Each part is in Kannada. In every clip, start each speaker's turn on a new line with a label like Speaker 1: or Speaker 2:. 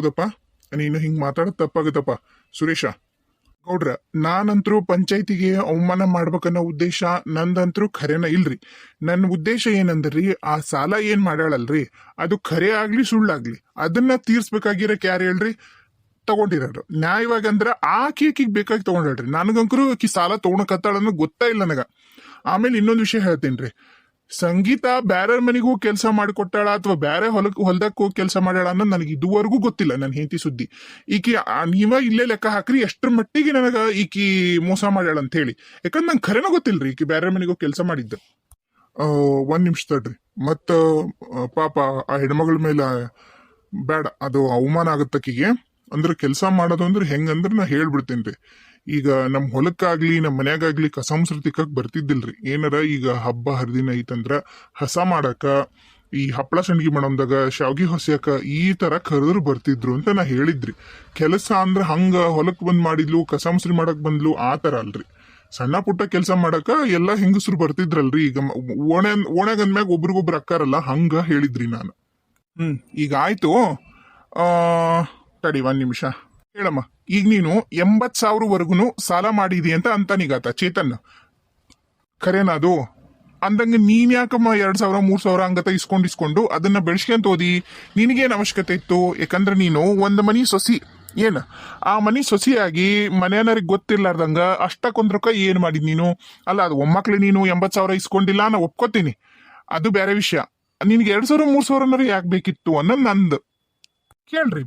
Speaker 1: ಹೌದಪ್ಪ, ನೀನು ಹಿಂಗ್ ಮಾತಾಡೋದು ತಪ್ಪಾಗುತ್ತಪ್ಪ ಸುರೇಶ. ಗೌಡ್ರ, ನಾನಂತರೂ ಪಂಚಾಯ್ತಿಗೆ ಅವಮಾನ ಮಾಡ್ಬೇಕನ್ನೋ ಉದ್ದೇಶ ನಂದಂತರೂ ಖರೇನ ಇಲ್ರಿ. ನನ್ನ ಉದ್ದೇಶ ಏನಂದ್ರಿ, ಆ ಸಾಲ ಏನ್ ಮಾಡ್ಯಾಳಲ್ರಿ ಅದು ಖರೆ ಆಗ್ಲಿ ಸುಳ್ಳಾಗ್ಲಿ ಅದನ್ನ ತೀರ್ಸ್ಬೇಕಾಗಿರಕ್ ಯಾರು ಹೇಳ್ರಿ, ತಗೊಂಡಿರೋರು ನ್ಯಾಯವಾಗಿ ಅಂದ್ರ ಆಕಿಗೆ ಬೇಕಾಗಿ ತಗೊಂಡ್ರಿ. ನನಗಂಕರು ಆಕಿ ಸಾಲ ತಗೊಳಕತ್ತಾಳನ್ನೋ ಗೊತ್ತಾ ಇಲ್ಲ ನನಗ. ಆಮೇಲೆ ಇನ್ನೊಂದು ವಿಷಯ ಹೇಳ್ತೇನ್ರಿ, ಸಂಗೀತ ಬ್ಯಾರೆ ಮನೆಗೂ ಕೆಲಸ ಮಾಡಿಕೊಟ್ಟಾಳ ಅಥವಾ ಬ್ಯಾರೆ ಹೊಲದಕ್ಕೆ ಹೋಗಿ ಕೆಲಸ ಮಾಡ್ಯಾಳ ಅನ್ನೋದು ನನಗೆ ಇದುವರೆಗೂ ಗೊತ್ತಿಲ್ಲ. ನನ್ನ ಹೆಂಡತಿ ಸುದ್ದಿ ಈಕಿ ನೀವ ಇಲ್ಲೇ ಲೆಕ್ಕ ಹಾಕ್ರಿ ಎಷ್ಟ್ರ ಮಟ್ಟಿಗೆ ನನಗ ಈಕಿ ಮೋಸ ಮಾಡ್ಯಾಳ ಅಂತ ಹೇಳಿ. ಯಾಕಂದ್ರೆ ನಂಗೆ ಖರೇನ ಗೊತ್ತಿಲ್ರಿ ಈಕಿ ಬ್ಯಾರೆ ಮನೆಗೂ ಕೆಲಸ ಮಾಡಿದ್ದ. ಒಂದ್ ನಿಮಿಷ ತಡ್ರಿ. ಮತ್ತ ಪಾಪ ಆ ಹೆಣ್ಮಗಳ ಮೇಲೆ ಬೇಡ, ಅದು ಅವಮಾನ ಆಗತ್ತಕ್ಕಿಗೆ. ಅಂದ್ರೆ ಕೆಲಸ ಮಾಡೋದು ಅಂದ್ರೆ ಹೆಂಗಂದ್ರೆ ನಾ ಹೇಳ್ಬಿಡ್ತೇನ್ರಿ. ಈಗ ನಮ್ ಹೊಲಕ್ಕಾಗ್ಲಿ ನಮ್ ಮನ್ಯಾಗಾಗ್ಲಿ ಕಸ ಮುಸ್ರು ತಿಕ್ಕಕ್ ಬರ್ತಿದ್ದಿಲ್ರಿ. ಏನಾರ ಈಗ ಹಬ್ಬ ಹರಿದಿನ ಐತಂದ್ರ ಹಸ ಮಾಡಾಕ, ಈ ಹಪ್ಪಳ ಸಂಡ್ಗಿ ಮಾಡೋದಾಗ, ಶಾವ್ಗಿ ಹೊಸ್ಯಾಕ ಈ ತರ ಕರೆದ್ರು ಬರ್ತಿದ್ರು ಅಂತ ನಾ ಹೇಳಿದ್ರಿ. ಕೆಲಸ ಅಂದ್ರ ಹಂಗ ಹೊಲಕ್ ಬಂದ್ ಮಾಡಿದ್ಲು, ಕಸ ಮುಸ್ರಿ ಮಾಡಕ್ ಬಂದ್ಲು ಆ ತರ ಅಲ್ರಿ. ಸಣ್ಣ ಪುಟ್ಟ ಕೆಲಸ ಮಾಡಾಕ ಎಲ್ಲಾ ಹೆಂಗಸರು ಬರ್ತಿದ್ರಲ್ರಿ. ಈಗ ಓಣ್ಯಾಗಂದ್ಮ್ಯಾಗ ಒಬ್ರಿಗೊಬ್ರು ಅಕ್ಕಾರಲ್ಲ, ಹಂಗ ಹೇಳಿದ್ರಿ ನಾನು. ಈಗ ಆಯ್ತು. ತಡಿ ಒಂದ್ ನಿಮಿಷ ಹೇಳಮ್ಮ. ಈಗ ನೀನು 80,000 ಸಾಲ ಮಾಡಿದಿ ಅಂತ ಅಂತಾನೀಗಾತ ಚೇತನ್, ಖರೇನಾ ಅದು? ಅಂದಂಗ ನೀನ್ ಯಾಕಮ್ಮ 2,000 3,000 ಹಂಗತ ಇಸ್ಕೊಂಡು ಅದನ್ನ ಬೆಳೆಸ್ಕೊಂತ ಹೋದಿ? ನಿನಗೇನ್ ಅವಶ್ಯಕತೆ ಇತ್ತು? ಯಾಕಂದ್ರೆ ನೀನು ಒಂದ್ ಮನಿ ಸೊಸಿ, ಏನ್ ಆ ಮನಿ ಸೊಸಿಯಾಗಿ ಮನೆಯವ್ರಿಗೆ ಗೊತ್ತಿರ್ಲಾರ್ದಂಗ ಅಷ್ಟಕ್ಕೊಂದ್ರಕ್ಕ ಏನ್ ಮಾಡಿದ್ ನೀನು? ಅಲ್ಲ, ಅದು ಒಮ್ಮಕ್ಳು ನೀನು 80,000 ಇಸ್ಕೊಂಡಿಲ್ಲ ನಾ ಒಪ್ಕೋತೀನಿ, ಅದು ಬೇರೆ ವಿಷಯ. ನಿನ್ಗೆ 2,000 3,000 ಯಾಕೆ ಬೇಕಿತ್ತು ಅನ್ನೋದು ನಂದು. ಕೇಳ್ರಿ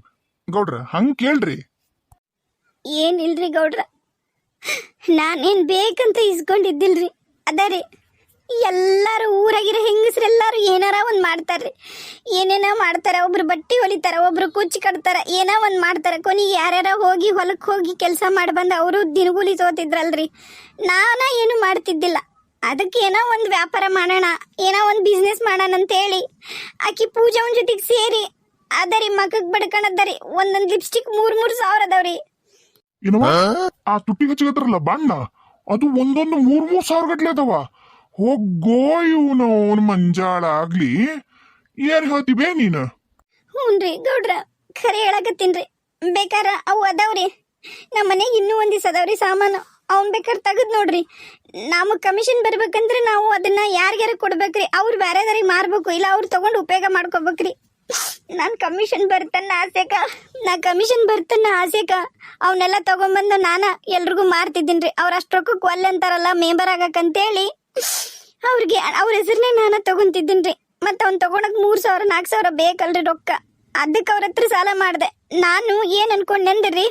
Speaker 1: ಗೌಡ್ರ, ಹಂಗ್ ಕೇಳ್ರಿ.
Speaker 2: ಏನಿಲ್ರಿ ಗೌಡ್ರ, ನಾನೇನ್ ಬೇಕಂತ ಇಸ್ಕೊಂಡಿದ್ದಿಲ್ರಿ. ಅದರಿ ಎಲ್ಲಾರು ಊರಾಗಿರೋ ಹೆಂಗಸ್ರೆಲ್ಲಾರು ಏನಾರ ಒಂದ್ ಮಾಡ್ತಾರ್ರಿ, ಏನೇನೋ ಮಾಡ್ತಾರ. ಒಬ್ರು ಬಟ್ಟಿ ಹೊಲಿತಾರ, ಒಬ್ರು ಕುಚ್ಚಿ ಕಟ್ತಾರ, ಏನೋ ಒಂದ್ ಮಾಡ್ತಾರ. ಕೊನೆಗೆ ಯಾರ್ಯಾರ ಹೋಗಿ ಹೊಲಕ್ ಹೋಗಿ ಕೆಲಸ ಮಾಡಿ ಬಂದು ಅವರು ದಿನಗೂಲಿ ತೋತಿದ್ರಲ್ರಿ. ನಾನ ಏನು ಮಾಡ್ತಿದ್ದಿಲ್ಲ. ಅದಕ್ಕೆ ಏನೋ ಒಂದು ವ್ಯಾಪಾರ ಮಾಡೋಣ, ಏನೋ ಒಂದು ಬಿಸ್ನೆಸ್ ಮಾಡೋಣ ಅಂತೇಳಿ ಆಕಿ ಪೂಜಾವನ್ ಜೊತೆಗೆ ಸೇರಿ ಅದರಿ ಮಗಕ್ ಬಡ್ಕಣದರಿ. ಒಂದೊಂದ್ ಲಿಪ್ಸ್ಟಿಕ್ 3,000 ಅದಾವ್ರಿ.
Speaker 1: ಆ ತುಟ್ಟಿ ಹಚ್ಚಿಗತ್ರಲ್ಲ ಬಣ್ಣ, ಅದು ಒಂದೊಂದು 3,000 ಗಟ್ಲೆ ಅದಾವ. ಹೋಗೋ ಇವನು ಮಂಜಾಳ ಆಗ್ಲಿ, ಏನ್ ಹೇಳ್ತೀವೇ ನೀನು?
Speaker 2: ಹ್ಞೂನ್ರಿ ಗೌಡ್ರ, ಖರೆ ಹೇಳಕತ್ತೀನ್ರಿ. ಬೇಕಾರ ಅವು ಅದಾವ್ರಿ ನಮ್ಮ ಮನೆಗೆ, ಇನ್ನೂ ಒಂದಿವ್ಸ ಅದಾವ್ರಿ ಸಾಮಾನು. ಅವ್ನ್ ಬೇಕಾದ್ರೆ ತೆಗದ್ ನೋಡ್ರಿ. ನಮಗ್ ಕಮಿಷನ್ ಬರ್ಬೇಕಂದ್ರೆ ನಾವು ಅದನ್ನ ಯಾರ್ಯಾರ ಕೊಡ್ಬೇಕ್ರಿ, ಅವ್ರು ಬೇರೆದವ್ರಿಗೆ ಮಾರ್ಬೇಕು, ಇಲ್ಲ ಅವ್ರು ತಗೊಂಡು ಉಪಯೋಗ ಮಾಡ್ಕೋಬೇಕ್ರಿ. ನಾನ್ ಕಮಿಷನ್ ಬರ್ತನ್ನ ಆಸೆಕ ಅವನ್ನೆಲ್ಲ ತಗೊಂಬಂದು ನಾನ ಎಲ್ರಿಗೂ ಮಾರ್ತಿದ್ದೀನ್ರಿ. ಅವ್ರ ಅಷ್ಟ್ರೊಕ್ಕಕ್ಕೆ ಒಲ್ಲೆ ಅಂತಾರಲ್ಲ ಮೆಂಬರ್ ಆಗಕ್ಕಂತೇಳಿ ಅವ್ರಿಗೆ ಅವ್ರ ಹೆಸರನ್ನೇ ನಾನ ತಗೊಂತಿದ್ದೀನ್ರಿ. ಮತ್ತ ಅವ್ನ್ ತಗೊಳಕ್ 3,000 4,000 ಬೇಕಲ್ರಿ ರೊಕ್ಕ. ಅದಕ್ಕೆ ಅವ್ರ ಹತ್ರ ಸಾಲ ಮಾಡ್ದೆ. ನಾನು ಏನ್ ಅನ್ಕೊಂಡೆಂದ್ರಿ,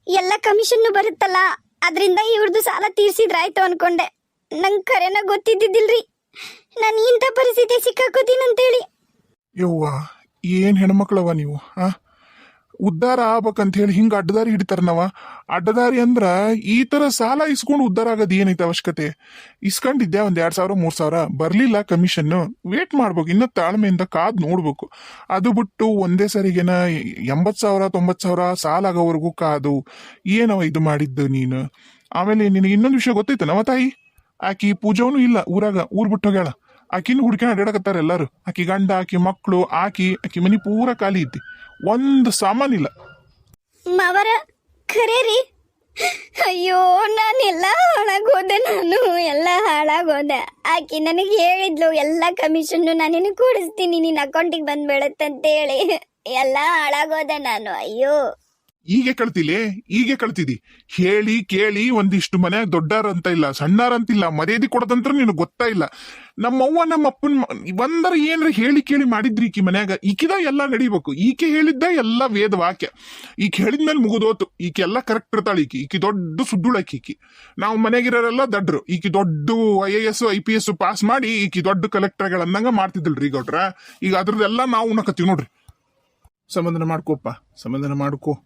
Speaker 2: ಎಲ್ಲ ಕಮಿಷನ್ ಬರುತ್ತಲ್ಲ ಅದರಿಂದ ಇವ್ರದ್ದು ಸಾಲ ತೀರ್ಸಿದ್ರಾಯ್ತು ಅನ್ಕೊಂಡೆ. ನಂಗೆ ಖರೇನ ಗೊತ್ತಿದ್ದಿದ್ದಿಲ್ರಿ ನಾನು ಇಂಥ ಪರಿಸ್ಥಿತಿ ಸಿಕ್ಕಾಕೋತೀನಂತೇಳಿ.
Speaker 1: ಯವ್ವ, ಏನ್ ಹೆಣ್ಮಕ್ಳವ ನೀವು? ಉದ್ಧಾರ ಆಗ್ಬೇಕಂತ ಹೇಳಿ ಹಿಂಗ ಅಡ್ಡದಾರಿ ಹಿಡಿತಾರ. ನಾವ ಅಡ್ಡದಾರಿ ಅಂದ್ರ ಈ ತರ ಸಾಲ ಇಸ್ಕೊಂಡು ಉದ್ಧಾರ ಆಗೋದ್ ಏನೈತೆ ಅವಶ್ಯಕತೆ? ಇಸ್ಕೊಂಡಿದ್ದೆ ಒಂದ್ 2,000 3,000 ಬರ್ಲಿಲ್ಲ ಕಮಿಷನ್, ವೇಟ್ ಮಾಡ್ಬೇಕು, ಇನ್ನ ತಾಳ್ಮೆಯಿಂದ ಕಾದ್ ನೋಡ್ಬೇಕು. ಅದು ಬಿಟ್ಟು ಒಂದೇ ಸರಿಗೆನ 80,000 90,000 ಸಾಲ ಆಗೋವರೆಗೂ ಕಾದು ಏನವ ಇದು ಮಾಡಿದ್ದು ನೀನು? ಆಮೇಲೆ ನಿನಗೆ ಇನ್ನೊಂದು ವಿಷಯ ಗೊತ್ತೈತನವ ತಾಯಿ, ಆಕಿ ಪೂಜಾವನು ಇಲ್ಲ ಊರಾಗ, ಊರ್ ಬಿಟ್ಟು ಹೋಗ್ಯಾಳ. ಆಕಿನ ಹುಡ್ಕ್ಯಾಣ ಅಡ್ಯಾಡಕತ್ತಾರ ಎಲ್ಲಾರು. ಆಕಿ ಗಂಡ, ಆಕಿ ಮಕ್ಳು, ಆಕಿ ಮನಿ ಪೂರ ಖಾಲಿ ಐತಿ, ಒಂದು ಸಾಮಾನಿಲ್ಲ.
Speaker 2: ಮಾವರ ಖರೇ ರೀ? ಅಯ್ಯೋ, ನಾನೆಲ್ಲ ಹಾಳಾಗೋದೆ. ಆಕಿ ನನಗೆ ಹೇಳಿದ್ಲು ಎಲ್ಲ ಕಮಿಷನ್ ನಾನು ಕೊಡಿಸ್ತೀನಿ, ನಿನ್ನ ಅಕೌಂಟಿಗೆ ಬಂದ್ಬೇಡತ್ತಂತೇಳಿ. ಎಲ್ಲ ಹಾಳಾಗೋದೆ ನಾನು. ಅಯ್ಯೋ,
Speaker 1: ಈಗ ಕಳ್ತಿದಿ. ಹೇಳಿ ಕೇಳಿ ಒಂದಿಷ್ಟು ಮನೆ ದೊಡ್ಡಾರಂತ ಇಲ್ಲ, ಸಣ್ಣಾರಂತಿಲ್ಲ, ಮರ್ಯಾದೆ ಕೊಡದಂತ್ರ ನಿನಗೆ ಗೊತ್ತಾ ಇಲ್ಲ. ನಮ್ಮವ್ವ ನಮ್ಮ ಅಪ್ಪನ ಒಂದರ ಏನ್ರ ಹೇಳಿ ಕೇಳಿ ಮಾಡಿದ್ರಿ ಈಕಿ ಮನ್ಯಾಗ. ಈಕಿದ ಎಲ್ಲ ನಡಿಬೇಕು. ಈಕೆ ಹೇಳಿದ್ದ ಎಲ್ಲ ವೇದ ವಾಕ್ಯ. ಈಕೆ ಹೇಳಿದ್ಮೇಲೆ ಮುಗಿದೋತು. ಈಕೆ ಎಲ್ಲ ಕರೆಕ್ಟ್ ಇರ್ತಾಳೆ. ಈಕಿ ದೊಡ್ಡ ಸುದ್ದುಳಕಿ. ಈಕಿ ನಾವು ಮನೆಗಿರೋರೆಲ್ಲ ದಡ್ರು. ಈಕಿ ದೊಡ್ಡ IAS IPS ಪಾಸ್ ಮಾಡಿ ಈಕಿ ದೊಡ್ಡ ಕಲೆಕ್ಟರ್ಗಳನ್ನಂಗ ಮಾಡ್ತಿದ್ದಲ್ರಿ ಗೌಡ್ರ. ಈಗ ಅದ್ರದ್ದೆಲ್ಲ ನಾವು ಉಣಕತ್ತೀವಿ ನೋಡ್ರಿ. ಸಮಾಧಾನ ಮಾಡ್ಕೋಪ್ಪ.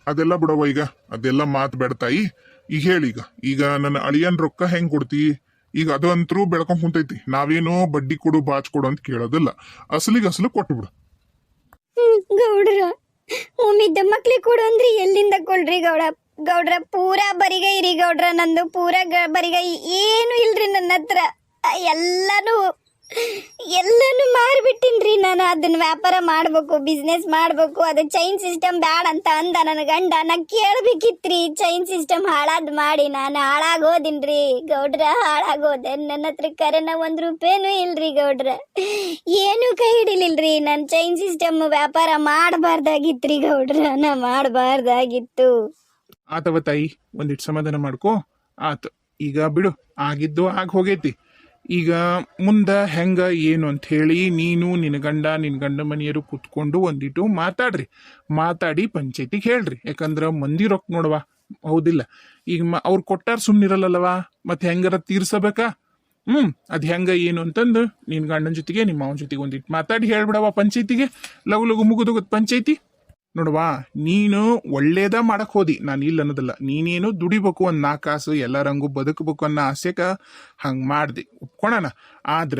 Speaker 1: ಅದೆಲ್ಲ ಬಿಡವ, ಈಗ ಅದೆಲ್ಲ ಮಾತು ಬೇಡತಾಯಿ. ಈಗ ಹೇಳೀಗ, ಈಗ ನನ್ನ ಅಳಿಯನ್ ರೊಕ್ಕ ಹೆಂಗ್ ಕೊಡ್ತಿ? ಈಗ ಅದಂತರೂ ಬೆಳ್ಕೊಂಡ್ ಕುಂತೈತಿ. ನಾವೇನೋ ಬಡ್ಡಿ ಕೊಡು ಬಾಚ್ ಕೊಡು ಅಂತ ಕೇಳೋದಿಲ್ಲ, ಅಸಲು ಕೊಟ್ಟು ಬಿಡು.
Speaker 2: ಗೌಡ್ರ ಒಮ್ಮಿದ್ದ ಮಕ್ಳಿಗೆ ಕೊಡು ಅಂದ್ರಿ ಎಲ್ಲಿಂದ ಕೊಡ್ರಿ ಗೌಡ್ರ? ಪೂರಾ ಬರಿಗೈ ರೀ ಗೌಡ್ರ, ನಂದು ಪೂರಾ ಬರಿಗೈ. ಏನು ಇಲ್ರಿ ನನ್ನ ಹತ್ರ. ಎಲ್ಲಾನು ಎಲ್ಲಾನು ಮಾರ್ಬಿಟ್ಟಿನ್ರಿ ನಾನು. ಅದನ್ನ ವ್ಯಾಪಾರ ಮಾಡ್ಬೇಕು, ಬಿಸ್ನೆಸ್ ಮಾಡ್ಬೇಕು, ಅದು ಚೈನ್ ಸಿಸ್ಟಮ್ ಬ್ಯಾಡ ಅಂತ ಅಂದ ನನ್ನ ಗಂಡ. ನಾ ಕೇಳ್ಬೇಕಿತ್ರಿ, ಚೈನ್ ಸಿಸ್ಟಮ್ ಹಾಳಾದ್ ಮಾಡಿ ನಾನು ಹಾಳಾಗೋದಿನ್ರಿ ಗೌಡ್ರ, ಹಾಳಾಗೋದೆ. ನನ್ನ ಹತ್ರ ಕರೆನ 1 ರೂಪಾಯಿನೂ ಇಲ್ರಿ ಗೌಡ್ರ, ಏನು ಕೈ ಹಿಡಿಲಿಲ್ರಿ. ನಾನು ಚೈನ್ ಸಿಸ್ಟಮ್ ವ್ಯಾಪಾರ ಮಾಡಬಾರ್ದಾಗಿತ್ರಿ ಗೌಡ್ರ, ನಾ ಮಾಡಬಾರ್ದಾಗಿತ್ತು.
Speaker 1: ಆತವ ತಾಯಿ, ಒಂದಿಟ್ಟು ಸಮಾಧಾನ ಮಾಡ್ಕೋ. ಆತ ಈಗ ಬಿಡು, ಆಗಿದ್ದು ಆಗ ಹೋಗೈತಿ. ಈಗ ಮುಂದ ಹೆಂಗ ಏನು ಅಂತ ಹೇಳಿ ನೀನು ನಿನ್ನ ಗಂಡ ಮನೆಯರು ಕುತ್ಕೊಂಡು ಒಂದಿಟ್ಟು ಮಾತಾಡಿ ಪಂಚಾಯತಿಗೆ ಹೇಳ್ರಿ. ಯಾಕಂದ್ರ ಮಂದಿ ರೊಕ್ಕ ನೋಡವಾ, ಹೌದಿಲ್ಲ? ಈಗ ಅವ್ರು ಕೊಟ್ಟಾರ ಸುಮ್ನಿರಲ್ಲವಾ, ಮತ್ತೆ ಹೆಂಗಾರ ತೀರ್ಸಬೇಕಾ? ಅದ್ ಹೆಂಗ ಏನು ಅಂತಂದು ನಿನ್ ಗಂಡನ ಜೊತೆಗೆ ನಿಮ್ಮ ಮಾವನ ಜೊತೆಗೆ ಒಂದಿಟ್ಟು ಮಾತಾಡಿ ಹೇಳ್ಬಿಡವ ಪಂಚಾಯತಿಗೆ. ಲಗು ಮುಗಿದೋಗತ್ ಪಂಚಾಯತಿ. ನೋಡವಾ, ನೀನು ಒಳ್ಳೇದ ಮಾಡಕ್ ಹೋದಿ, ನಾನು ಇಲ್ಲ ಅನ್ನೋದಲ್ಲ. ನೀನೇನು ದುಡಿಬೇಕು, ಒಂದ್ 4 ಕಾಸು ಎಲ್ಲರಂಗೂ ಬದುಕಬೇಕು ಅನ್ನೋ ಆಸೆಕ ಹಂಗ್ ಮಾಡ್ದಿ, ಒಪ್ಕೊಳಣ. ಆದ್ರ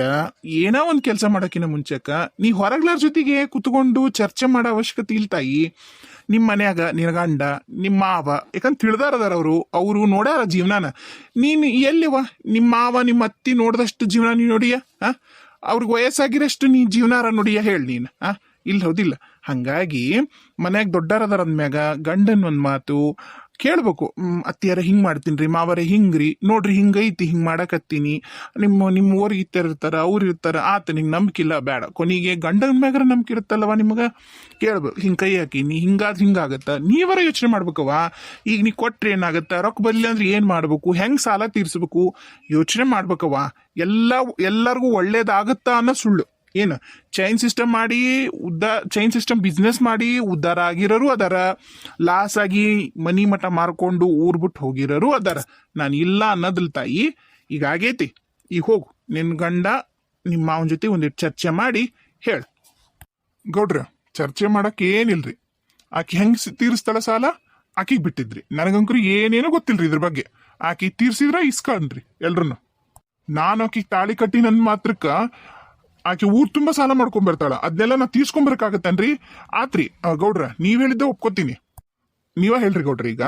Speaker 1: ಏನೋ ಒಂದ್ ಕೆಲಸ ಮಾಡಕಿನ ಮುಂಚೆಕ ನೀ ಹೊರಗ್ಲಾರ ಜೊತೆಗೆ ಕುತ್ಕೊಂಡು ಚರ್ಚೆ ಮಾಡೋ ಅವಶ್ಯಕತೆ ಇಲ್ಲ ತಾಯಿ. ನಿಮ್ಮ ಮನ್ಯಾಗ ನಿನ್ನ ಗಂಡ, ನಿಮ್ಮ ಮಾವ, ಯಾಕಂತ ತಿಳಿದಾರದಾರ ಅವರು ನೋಡ್ಯಾರ ಜೀವನಾನ. ನೀನು ಎಲ್ಲಿವ ನಿಮ್ಮ ಮಾವ ನಿಮ್ಮ ಅತ್ತಿ ನೋಡ್ದಷ್ಟು ಜೀವನ ನೀ ನೋಡಿಯ? ಅವ್ರಿಗೆ ವಯಸ್ಸಾಗಿರಷ್ಟು ನೀ ಜೀವನಾರ ನೋಡಿಯ ಹೇಳಿ ನೀನು? ಇಲ್ಲ, ಹೌದಿಲ್ಲ? ಹಂಗಾಗಿ ಮನ್ಯಾಗ ದೊಡ್ಡಾರದಾರ ಅಂದ್ಮ್ಯಾಗ ಗಂಡನ್ ಒಂದ್ ಮಾತು ಕೇಳ್ಬೇಕು. ಅತ್ತಿಯಾರ ಹಿಂಗ್ ಮಾಡ್ತೀನ್ರಿ, ಮಾವರೇ ಹಿಂಗ್ರಿ, ನೋಡ್ರಿ ಹಿಂಗೈತಿ, ಹಿಂಗ್ ಮಾಡಕತ್ತೀನಿ. ನಿಮ್ಮ ಊರಿಗೆ ಇರ್ತಾರ, ಅವ್ರು ಇರ್ತಾರ, ಆತ ನಿಂಗೆ ನಂಬಿಕಿಲ್ಲ, ಬೇಡ. ಕೊನೆಗೆ ಗಂಡನ ಮ್ಯಾಗಾರ ನಂಬಿಕೆ ಇರುತ್ತಲ್ಲವ ನಿಮ್ಗ, ಕೇಳ್ಬೇಕು. ಹಿಂಗ್ ಕೈ ಹಾಕಿನಿ, ಹಿಂಗಾಗತ್ತ, ನೀವರ ಯೋಚನೆ ಮಾಡ್ಬೇಕವ. ಈಗ ನೀ ಕೊಟ್ರೆ ಏನಾಗತ್ತ, ರೊಕ್ಕ ಬರ್ಲಿ ಅಂದ್ರೆ ಏನ್ ಮಾಡ್ಬೇಕು, ಹೆಂಗ್ ಸಾಲ ತೀರ್ಸ್ಬೇಕು, ಯೋಚನೆ ಮಾಡ್ಬೇಕವ. ಎಲ್ಲರಿಗೂ ಒಳ್ಳೇದಾಗತ್ತಾ ಅನ್ನೋ ಸುಳ್ಳು. ಏನು ಚೈನ್ ಸಿಸ್ಟಮ್ ಬಿಸ್ನೆಸ್ ಮಾಡಿ ಉದ್ಧಾರ ಆಗಿರೋರು ಅದಾರ, ಲಾಸ್ ಆಗಿ ಮನಿ ಮಠ ಮಾರ್ಕೊಂಡು ಊರ್ ಬಿಟ್ಟು ಹೋಗಿರೋರು ಅದಾರ. ನಾನು ಇಲ್ಲ ಅನ್ನೋದಿಲ್ಲ ತಾಯಿ. ಈಗ ಆಗೈತಿ, ಈಗ ಹೋಗು ನಿನ್ ಗಂಡ ನಿಮ್ಮ ಮಾವನ ಜೊತೆ ಒಂದಿಟ್ಟು ಚರ್ಚೆ ಮಾಡಿ ಹೇಳ. ಗೌಡ್ರ, ಚರ್ಚೆ ಮಾಡಕ್ ಏನಿಲ್ರಿ. ಆಕಿ ಹೆಂಗ್ ತೀರಿಸ್ತಾಳ ಸಾಲ ಆಕಿಗ್ ಬಿಟ್ಟಿದ್ರಿ. ನನಗಂಕರು ಏನೇನೋ ಗೊತ್ತಿಲ್ರಿ ಇದ್ರ ಬಗ್ಗೆ. ಆಕಿ ತೀರ್ಸಿದ್ರ ಇಸ್ಕಂದ್ರಿ ಎಲ್ರು. ನಾನು ಆಕಿಗ್ ತಾಳಿ ಕಟ್ಟಿ ನನ್ ಮಾತ್ರಕ್ಕ ಆಕೆ ಊರ್ ತುಂಬಾ ಸಾಲ ಮಾಡ್ಕೊಂಡ್ ಬರ್ತಾಳ, ಅದನ್ನೆಲ್ಲ ನಾ ತೀರ್ಸ್ಕೊಂಬರ್ಕಾಗತ್ತನ್ರಿ? ಆತ್ರಿ ಗೌಡ್ರ, ನೀವ್ ಹೇಳಿದ್ದೆ ಒಪ್ಕೋತೀನಿ. ನೀವ ಹೇಳ್ರಿ ಗೌಡ್ರ. ಈಗ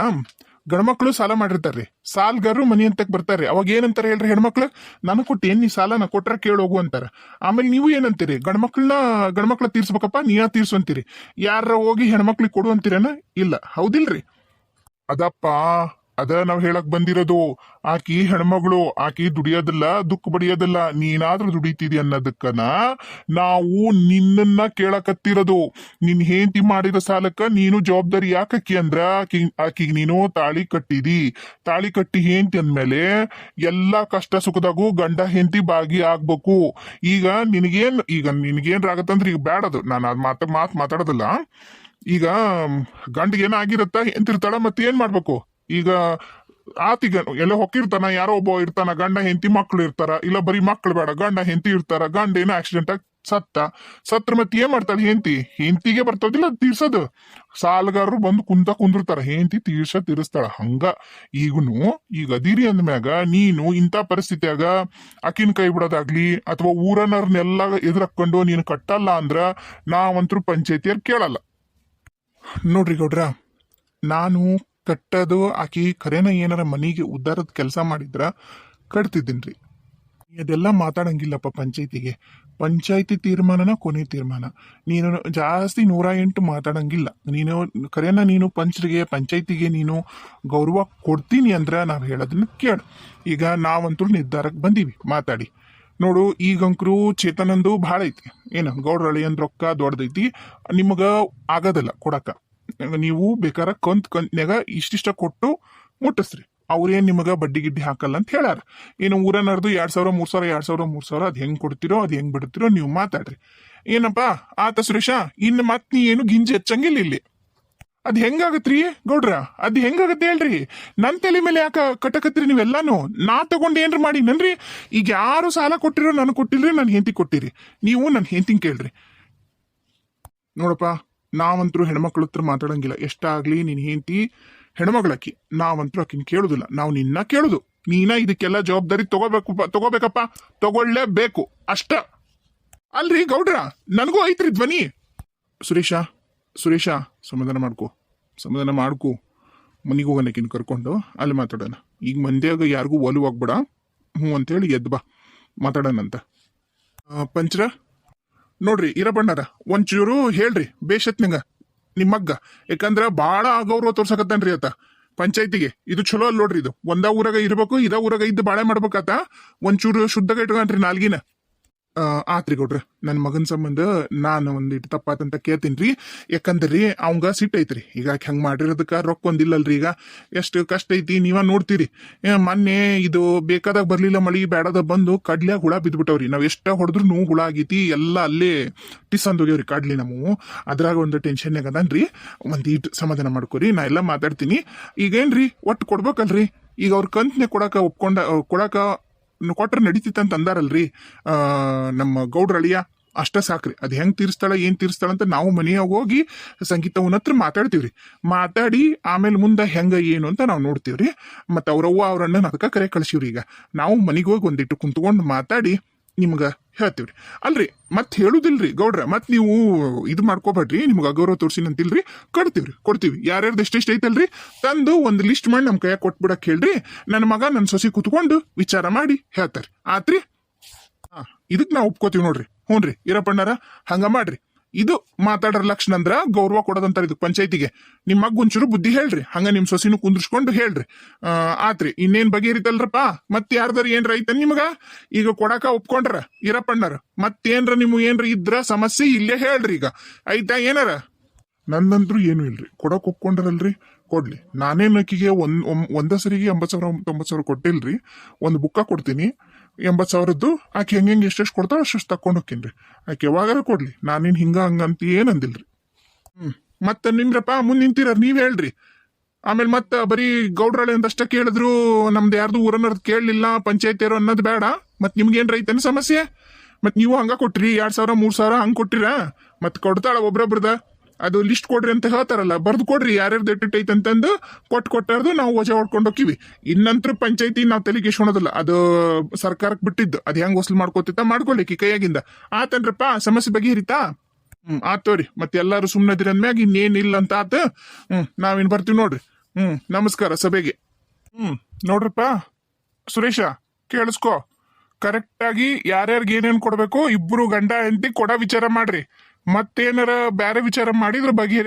Speaker 1: ಗಂಡ್ಮಕ್ಳು ಸಾಲ ಮಾಡಿರ್ತಾರ್ರಿ, ಸಾಲ್ಗಾರರು ಮನಿ ಅಂತಕ್ ಬರ್ತಾರ್ರಿ. ಅವಾಗ ಏನಂತಾರ ಹೇಳ್ರಿ ಹೆಣ್ಮಕ್ಳು? ನನಗ್ ಕೊಟ್ಟೇನ್ ನೀ ಸಾಲ, ನಾ ಕೊಟ್ರ ಕೇಳೋಗು ಅಂತಾರ. ಆಮೇಲೆ ನೀವು ಏನಂತೀರಿ? ಗಂಡ್ಮಕ್ಳ ತೀರ್ಸ್ಬೇಕಪ್ಪ, ನೀನ ತೀರ್ಸು ಅಂತೀರಿ. ಯಾರ ಹೋಗಿ ಹೆಣ್ಮಕ್ಳಿಗೆ ಕೊಡು ಅಂತೀರೇನ? ಇಲ್ಲ, ಹೌದಿಲ್ರಿ? ಅದಪ್ಪ, ಅದ ನಾವ್ ಹೇಳಕ್ ಬಂದಿರೋದು. ಆಕಿ ಹೆಣ್ಮಗಳು, ಆಕಿ ದುಡಿಯೋದಿಲ್ಲ, ದುಃಖ ಬಡಿಯೋದಿಲ್ಲ. ನೀನಾದ್ರೂ ದುಡಿತೀರಿ ಅನ್ನೋದಕ್ಕನ ನಾವು ನಿನ್ನನ್ನ ಕೇಳಕತ್ತಿರೋದು. ನಿನ್ ಹೆಂಡತಿ ಮಾಡಿರೋ ಸಾಲಕ್ಕ ನೀನು ಜವಾಬ್ದಾರಿ ಯಾಕಿ ಅಂದ್ರ ಆಕಿಗ್ ನೀನು ತಾಳಿ ಕಟ್ಟಿದಿ. ತಾಳಿ ಕಟ್ಟಿ ಹೆಂಡತಿ ಅಂದ್ಮೇಲೆ ಎಲ್ಲಾ ಕಷ್ಟ ಸುಖದಾಗೂ ಗಂಡ ಹೆಂಡತಿ ಭಾಗಿ ಆಗ್ಬೇಕು. ಈಗ ನಿನಗೇನ್ ಆಗತ್ತಂದ್ರ ಈಗ ಬ್ಯಾಡದು, ನಾನು ಅದ್ ಮಾತಾಡೋದಿಲ್ಲ. ಈಗ ಗಂಡಿಗೇನಾಗಿರತ್ತ ಹೆಂತಿರ್ತಾಳ, ಮತ್ತೆ ಏನ್ ಮಾಡ್ಬೇಕು? ಈಗ ಆತೀಗ ಎಲ್ಲ ಹೊಕ್ಕಿರ್ತಾನ, ಯಾರೋ ಒಬ್ಬ ಇರ್ತಾನ, ಗಂಡ ಹೆಂಡತಿ ಮಕ್ಳು ಇರ್ತಾರ. ಇಲ್ಲ ಬರೀ ಮಕ್ಳು ಬೇಡ, ಗಂಡ ಹೆಂಡತಿ ಇರ್ತಾರ. ಗಂಡ ಏನೋ ಆಕ್ಸಿಡೆಂಟ್ ಆಗಿ ಸತ್ರ ಮತ್ತೆ ಏನ್ ಮಾಡ್ತಾಳೆ ಹೆಂಡತಿಗೆ ಬರ್ತದಿಲ್ಲ ತೀರ್ಸೋದು. ಸಾಲಗಾರರು ಬಂದು ಕುಂದಿರ್ತಾರ, ಹೆಂಡತಿ ತೀರಿಸ್ತಾಳ. ಹಂಗ ಈಗ ಅದಿರಿ ಅಂದ್ಮ್ಯಾಗ ನೀನು ಇಂಥ ಪರಿಸ್ಥಿತಿಯಾಗ ಅಕಿನ ಕೈ ಬಿಡೋದಾಗ್ಲಿ ಅಥವಾ ಊರನ್ನರ್ನೆಲ್ಲ ಎದುರಕ್ಕೊಂಡು ನೀನು ಕಟ್ಟಲ್ಲ ಅಂದ್ರ ನಾವಂತರೂ ಪಂಚಾಯತಿಯರ್ ಕೇಳಲ್ಲ. ನೋಡ್ರಿ ಗೌಡ್ರ, ನಾನು ಕಟ್ಟದು ಆಕಿ ಖರೇನ ಏನಾರ ಮನಿಗೆ ಉದ್ದಾರದ ಕೆಲಸ ಮಾಡಿದ್ರ ಕಟ್ತಿದ್ದೀನ್ರಿ. ಅದೆಲ್ಲ ಮಾತಾಡಂಗಿಲ್ಲಪ್ಪ ಪಂಚಾಯತಿಗೆ. ಪಂಚಾಯತಿ ತೀರ್ಮಾನನ ಕೊನೆ ತೀರ್ಮಾನ. ನೀನು ಜಾಸ್ತಿ 108 ಮಾತಾಡಂಗಿಲ್ಲ. ನೀನು ಪಂಚಾಯತಿಗೆ ನೀನು ಗೌರವ ಕೊಡ್ತೀನಿ ಅಂದ್ರ ನಾವ್ ಹೇಳೋದನ್ನ ಕೇಳು. ಈಗ ನಾವಂತೂ ನಿರ್ಧಾರಕ್ಕೆ ಬಂದೀವಿ ಮಾತಾಡಿ. ನೋಡು, ಈಗಂಕ್ರು ಚೇತನಂದು ಭಾಳ ಐತಿ. ಏನು ಗೌಡ್ರಳಿ ಅಂದ್ ರೊಕ್ಕ ದೊಡ್ಡದೈತಿ, ನಿಮಗ ಆಗೋದಿಲ್ಲ ಕೊಡಕ. ನೀವು ಬೇಕಾರ ಕಂತ್ನ್ಯಾಗ ಇಷ್ಟಿಷ್ಟ ಕೊಟ್ಟು ಮುಟ್ಟಿಸ್ರಿ. ಅವ್ರೇನ್ ನಿಮಗ ಬಡ್ಡಿ ಗಿಡ್ಡಿ ಹಾಕಲ್ಲ ಅಂತ ಹೇಳ್ಯಾರ. ಏನು ಊರನ್ನರ್ದು 2,000 3,000 ಅದ್ ಹೆಂಗ್ ಕೊಡ್ತಿರೋ ಅದ್ ಹೆಂಗ್ ಬಿಡ್ತಿರೋ ನೀವು ಮಾತಾಡ್ರಿ. ಏನಪ್ಪಾ ಆತ ಸುರೇಶ, ಇನ್ನು ಮತ್ ನೀ ಏನು ಗಿಂಜಿ ಹಚ್ಚಂಗಿಲ್ಲ ಇಲ್ಲಿ. ಅದ್ ಹೆಂಗಾಗತ್ರಿ ಗೌಡ್ರ? ಅದ್ ಹೆಂಗಾಗತ್ತೆ ಹೇಳ್ರಿ? ನನ್ ತಲೆ ಮೇಲೆ ಯಾಕ ಕಟ್ಟಕತ್ರಿ ನೀವೆಲ್ಲಾನು? ನಾ ತಗೊಂಡ್ ಏನ್ರ ಮಾಡಿ ನನ್ರಿ? ಈಗ ಯಾರು ಸಾಲ ಕೊಟ್ಟಿರೋ ನನಗೆ ಕೊಟ್ಟಿಲ್ರಿ, ನನ್ ಹೆಂಡತಿ ಕೊಟ್ಟಿರಿ. ನೀವು ನನ್ ಹೆಂಡತಿಂಗ್ ಕೇಳ್ರಿ. ನೋಡಪ್ಪ, ನಾವಂತರೂ ಹೆಣ್ಮಕ್ಳ ಹತ್ರ ಮಾತಾಡಂಗಿಲ್ಲ. ಎಷ್ಟಾಗ್ಲಿ ನಿನ್ ಹೆಂಡತಿ ಹೆಣ್ಮಗಳಕ್ಕಿ, ನಾವಂತರೂ ಆಕಿನ ಕೇಳುದಿಲ್ಲ. ನಾವು ನಿನ್ನ ಕೇಳುದು. ನೀನ ಇದಕ್ಕೆಲ್ಲ ಜವಾಬ್ದಾರಿ ತಗೋಬೇಕಪ್ಪ, ತಗೊಳ್ಳೇಬೇಕು ಅಷ್ಟ. ಅಲ್ರಿ ಗೌಡ್ರ, ನನಗೂ ಐತ್ರಿ ಧ್ವನಿ. ಸುರೇಶ ಸಮಾಧಾನ ಮಾಡ್ಕೋ. ಮನಿಗೆ ಹೋಗೋಣಕಿನ್ ಕರ್ಕೊಂಡು ಅಲ್ಲಿ ಮಾತಾಡೋಣ. ಈಗ ಮಂದ್ಯಾಗ ಯಾರಿಗೂ ಒಲುವಾಗ್ಬೇಡ. ಅಂತೇಳಿ ಎದ್ದು ಬಾ, ಮಾತಾಡೋಣಂತ. ಪಂಚ್ರ ನೋಡ್ರಿ ಇರಬಣ್ಣರ ಒಂಚೂರು ಹೇಳ್ರಿ ಬೇಷತ್ನಂಗ ನಿಮ್ಮಗ್ಗ ಯಾಕಂದ್ರ ಬಾಳ ಅಗೌರವ ತೋರ್ಸಕತ್ತಾನ್ರಿ ಆತ ಪಂಚಾಯ್ತಿಗೆ. ಇದು ಚಲೋ ಅಲ್ಲ ನೋಡ್ರಿ, ಇದು ಒಂದ ಊರಾಗ ಇರ್ಬೇಕು, ಇದ ಊರಾಗ ಇದ್ದು ಬಾಳೆ ಮಾಡ್ಬೇಕಾತ. ಒಂಚೂರು ಶುದ್ಧಗ ಇಟ್ಕೊಂಡ್ರಿ ನಾಲ್ಗಿನ. ಆತ್ರಿ ಗೌಡ್ರ, ನನ್ನ ಮಗನ ಸಂಬಂಧ ನಾನು ಒಂದಿಟ್ಟು ತಪ್ಪಾತಂತ ಕೇಳ್ತೀನಿ. ಯಾಕಂದ್ರಿ ಅವಂಗ ಸಿಟ್ಟು ಐತ್ರಿ. ಈಗ ಹೆಂಗ್ ಮಾಡಿರೋದಕ್ಕ ರೊಕ್ಕ ಒಂದಿಲ್ಲಲ್ರಿ. ಈಗ ಎಷ್ಟು ಕಷ್ಟ ಐತಿ ನೀವ ನೋಡ್ತೀರಿ. ಮೊನ್ನೆ ಇದು ಬೇಕಾದಾಗ ಬರ್ಲಿಲ್ಲ, ಮಳಿ ಬೇಡದ ಬಂದು ಕಡ್ಲ್ಯಾಗ ಹುಳ ಬಿದ್ಬಿಟ್ಟವ್ರಿ. ನಾವ್ ಎಷ್ಟ ಹೊಡೆದ್ರು ಹುಳ ಆಗೈತಿ, ಎಲ್ಲ ಅಲ್ಲೇ ಟಿಸ್ ಅಂದೋಗ್ಯವ್ರಿ ಕಡ್ಲಿ. ನಾವು ಅದ್ರಾಗ ಒಂದು ಟೆನ್ಷನ್ ಆಗದನ್ರಿ. ಒಂದೀಟ್ ಸಮಾಧಾನ ಮಾಡ್ಕೊರಿ, ನಾ ಎಲ್ಲ ಮಾತಾಡ್ತೀನಿ. ಈಗೇನ್ರಿ ಒಟ್ಟು ಕೊಡ್ಬೇಕಲ್ರಿ. ಈಗ ಅವ್ರ ಕಂತ್ನೆ ಕೊಡಾಕ ಕೊಟ್ರೆ ನಡೀತಿತ್ತಂತ ಅಂದಾರಲ್ರಿ ನಮ್ಮ ಗೌಡ್ರ ಅಳಿಯ. ಅಷ್ಟ ಸಾಕ್ರಿ. ಅದ್ ಹೆಂಗ್ ತೀರಿಸ್ತಾಳ ಏನ್ ತೀರಿಸ್ತಾಳ ಅಂತ ನಾವು ಮನೆಯಾಗ ಹೋಗಿ ಸಂಗೀತವನ್ನ ಹತ್ರ ಮಾತಾಡ್ತೀವ್ರಿ. ಮಾತಾಡಿ ಆಮೇಲೆ ಮುಂದೆ ಹೆಂಗ ಏನು ಅಂತ ನಾವು ನೋಡ್ತೀವ್ರಿ. ಮತ್ತ ಅವ್ರವ್ವ ಅವ್ರಣ್ಣನ ಅದಕ್ಕ ಕರೆ ಕಳ್ಸಿವ್ರಿ. ಈಗ ನಾವು ಮನೆಗೆ ಹೋಗಿ ಒಂದಿಟ್ಟು ಕುಂತ್ಕೊಂಡು ಮಾತಾಡಿ ನಿಮ್ಗ ಹೇಳ್ತೀವ್ರಿ. ಅಲ್ರಿ ಮತ್ ಹೇಳುದಿಲ್ರಿ ಗೌಡ್ರ, ಮತ್ ನೀವು ಇದು ಮಾಡ್ಕೋಬೇಡ್ರಿ. ನಿಮ್ಗೆ ಅಗೌರವ ತೋರ್ಸಿನಂತಿಲ್ರಿ, ಕೊಡ್ತೀವಿ. ಯಾರ್ಯಾರ್ದು ಎಷ್ಟೆಷ್ಟು ಐತಲ್ರಿ ತಂದು ಒಂದು ಲಿಸ್ಟ್ ಮಾಡಿ ನಮ್ ಕೈಯಾಗ ಕೊಟ್ಬಿಡಕ್ ಹೇಳ್ರಿ. ನನ್ನ ಮಗ ನನ್ನ ಸೊಸಿ ಕುತ್ಕೊಂಡು ವಿಚಾರ ಮಾಡಿ ಹೇಳ್ತಾರ. ಆತ್ರಿ, ಇದಕ್ ನಾವು ಒಪ್ಕೋತೀವಿ ನೋಡ್ರಿ. ಹ್ಞೂನ್ರಿ ಇರಪ್ಪಣ್ಣಾರ, ಹಂಗ ಮಾಡ್ರಿ. ಇದು ಮಾತಾಡರ ಲಕ್ಷಣ ಅಂದ್ರ ಗೌರವ ಕೊಡೋದಂತಾರ ಇದಕ್ ಪಂಚಾಯ್ತಿಗೆ. ನಿಮ್ಮ ಮಗ್ ಒಂಚೂರು ಬುದ್ಧಿ ಹೇಳ್ರಿ, ಹಂಗ ನಿಮ್ ಸೊಸಿನೂ ಕುಂದ್ರಿಸ್ಕೊಂಡು ಹೇಳ್ರಿ. ಆತ್ರಿ, ಇನ್ನೇನ್ ಬಗೆಹರಿತಲ್ರಪ್ಪ. ಮತ್ ಯಾರ್ದಾರ ಏನ್ರ ಐತ ನಿಮ್ಗ ಈಗ ಕೊಡಾಕ ಒಪ್ಕೊಂಡ್ರ ಇರಪ್ಪಣ್ಣಾರ. ಮತ್ತೇನ್ರ ನಿಮ್ಗೆ ಏನ್ರ ಇದ್ರ ಸಮಸ್ಯೆ ಇಲ್ಲೇ ಹೇಳ್ರಿ. ಈಗ ಆಯ್ತಾ ಏನಾರ? ನಂದಂತ್ರು ಏನು ಇಲ್ರಿ, ಕೊಡಕ್ ಒಪ್ಕೊಂಡ್ರಲ್ರಿ ಕೊಡ್ಲಿ. ನಾನೇನ್ ಆಕಿಗೆ ಒಂದ ಸರಿಗೆ 80,000 90,000 ಕೊಟ್ಟಿಲ್ರಿ. ಒಂದು ಬುಕ್ಕ ಕೊಡ್ತೀನಿ 80,000ದ್ದು. ಆಕೆ ಹೆಂಗೆ ಎಷ್ಟೆಷ್ಟು ಕೊಡ್ತಾಳ ಅಷ್ಟು ತಕೊಂಡ್ ಹೋಗ್ತೀನಿ. ಆಕೆ ಯಾವಾಗಾರ ಕೊಡ್ಲಿ, ನಾನೇನ್ ಹಂಗಂತ ಏನ್ ಅಂದಿಲ್ರಿ. ಮತ್ತ ನಿಮ್ರಪ್ಪ ಮುಂದ್ ನಿಂತಿರ ನೀವ್ ಹೇಳ್ರಿ. ಆಮೇಲೆ ಮತ್ತ ಬರೀ ಗೌಡ್ರಳೆ ಅಂದಷ್ಟ ಕೇಳಿದ್ರು, ನಮ್ದು ಯಾರ್ದು ಊರನ್ನೋರ್ದು ಕೇಳಲಿಲ್ಲ, ಪಂಚಾಯತಿಯರು ಅನ್ನೋದು ಬೇಡ. ಮತ್ ನಿಮ್ಗೇನ್ ರೈತನ ಸಮಸ್ಯೆ? ಮತ್ ನೀವು ಹಂಗ ಕೊಟ್ರಿ 2,000 3,000 ಹಂಗ್ ಕೊಟ್ಟಿರ. ಮತ್ ಕೊಡ್ತಾಳ ಒಬ್ರೊಬ್ರದ. ಅದು ಲಿಸ್ಟ್ ಕೊಡ್ರಿ ಅಂತ ಹೇಳ್ತಾರಲ್ಲ, ಬರ್ದು ಕೊಡ್ರಿ ಯಾರ್ಯಾರ್ದು ಎಟ್ಟಿಟ್ಟೈತೆ ಅಂತಂದು ಕೊಟ್ಟಾರ್ದು ನಾವು ವಜಾ ಹೊಡ್ಕೊಂಡು ಹೋಗಿವಿ. ಇನ್ನಂತ್ರ ಪಂಚಾಯತಿ ನಾವು ತಲೆಗೆ ಎಷ್ಕೊಳೋದಿಲ್ಲ, ಅದು ಸರ್ಕಾರಕ್ಕೆ ಬಿಟ್ಟಿದ್ದು. ಅದ್ ಹೆಂಗ್ ವಸೂಲ್ ಮಾಡ್ಕೋತಿತ್ತ ಮಾಡ್ಕೊಳಿಕ್ಕಿ ಕೈಯಾಗಿಂದ. ಆತನ್ರಪ್ಪ, ಸಮಸ್ಯೆ ಬಗೆಹರಿತಾ? ಆತೋರಿ. ಮತ್ತೆ ಎಲ್ಲಾರು ಸುಮ್ಮನದಿರ ಅಂದ್ಮ್ಯಾಗ ಇನ್ನೇನಿಲ್ಲ ಅಂತ ಆತ. ನಾವೇನ್ ಬರ್ತೀವಿ ನೋಡ್ರಿ. ನಮಸ್ಕಾರ ಸಭೆಗೆ. ನೋಡ್ರಪ್ಪ ಸುರೇಶ, ಕೇಳಿಸ್ಕೊ. ಕರೆಕ್ಟಾಗಿ ಯಾರ್ಯಾರಿಗೆ ಏನೇನ್ ಕೊಡ್ಬೇಕು ಇಬ್ರು ಗಂಡ ಹೆಂಡತಿ ಕೊಡೋ ವಿಚಾರ ಮಾಡ್ರಿ. ಮತ್ತೇನಾರ ಬ್ಯಾರೆ ವಿಚಾರ ಮಾಡಿದ್ರ ಬಗೆಹರಿ